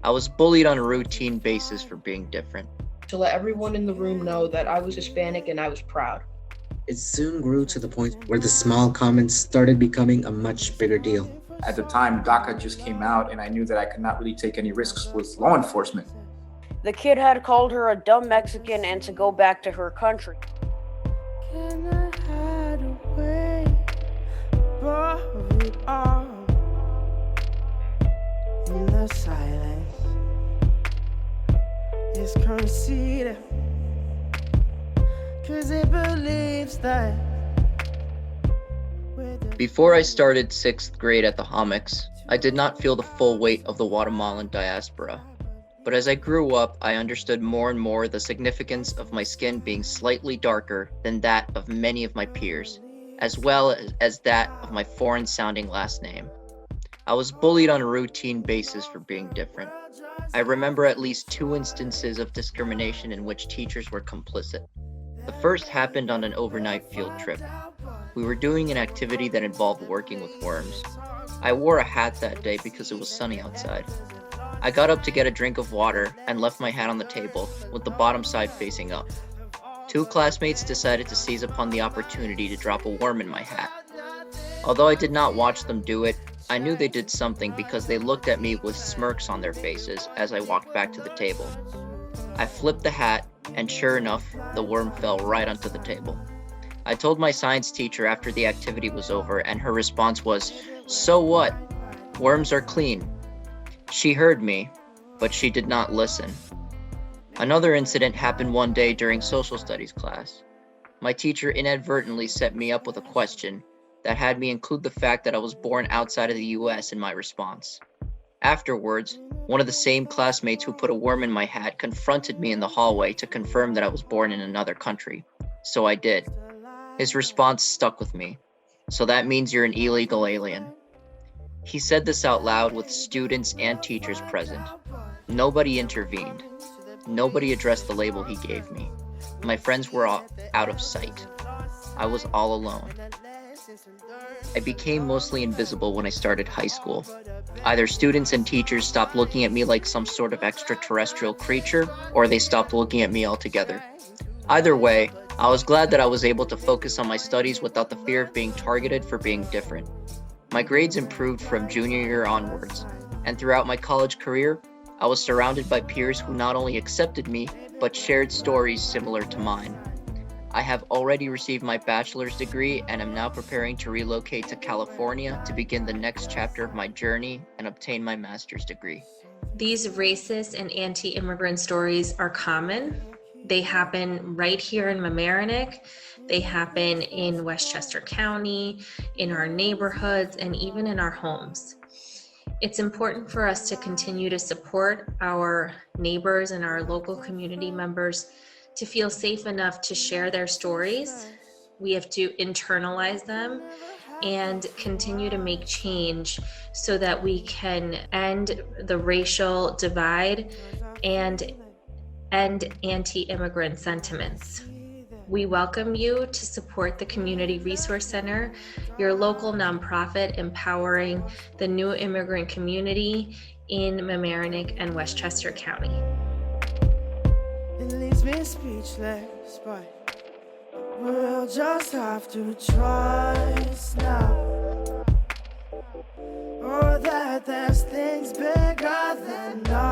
I was bullied on a routine basis for being different. To let everyone in the room know that I was Hispanic and I was proud. It soon grew to the point where the small comments started becoming a much bigger deal. At the time, DACA just came out, and I knew that I could not really take any risks with law enforcement. The kid had called her a dumb Mexican and to go back to her country. Can I hide away above it all? In the silence is conceded, 'cause it believes that Before I started 6th grade at the Homics, I did not feel the full weight of the Guatemalan diaspora. But as I grew up, I understood more and more the significance of my skin being slightly darker than that of many of my peers, as well as that of my foreign-sounding last name. I was bullied on a routine basis for being different. I remember at least 2 instances of discrimination in which teachers were complicit. The first happened on an overnight field trip. We were doing an activity that involved working with worms. I wore a hat that day because it was sunny outside. I got up to get a drink of water and left my hat on the table with the bottom side facing up. 2 classmates decided to seize upon the opportunity to drop a worm in my hat. Although I did not watch them do it, I knew they did something because they looked at me with smirks on their faces as I walked back to the table. I flipped the hat, and sure enough, the worm fell right onto the table. I told my science teacher after the activity was over, and her response was, "So what? Worms are clean." She heard me, but she did not listen. Another incident happened one day during social studies class. My teacher inadvertently set me up with a question that had me include the fact that I was born outside of the US in my response. Afterwards, one of the same classmates who put a worm in my hat confronted me in the hallway to confirm that I was born in another country. So I did. His response stuck with me. "So that means you're an illegal alien." He said this out loud with students and teachers present. Nobody intervened. Nobody addressed the label he gave me. My friends were all out of sight. I was all alone. I became mostly invisible when I started high school. Either students and teachers stopped looking at me like some sort of extraterrestrial creature, or they stopped looking at me altogether. Either way, I was glad that I was able to focus on my studies without the fear of being targeted for being different. My grades improved from junior year onwards, and throughout my college career, I was surrounded by peers who not only accepted me, but shared stories similar to mine. I have already received my bachelor's degree and am now preparing to relocate to California to begin the next chapter of my journey and obtain my master's degree. These racist and anti-immigrant stories are common. They happen right here in Mamaroneck. They happen in Westchester County, in our neighborhoods, and even in our homes. It's important for us to continue to support our neighbors and our local community members to feel safe enough to share their stories. We have to internalize them and continue to make change so that we can end the racial divide and end anti-immigrant sentiments. We welcome you to support the Community Resource Center, your local nonprofit empowering the new immigrant community in Mamaroneck and Westchester County. It leaves me speechless, but we'll just have to trust now. Oh, that there's things bigger than us.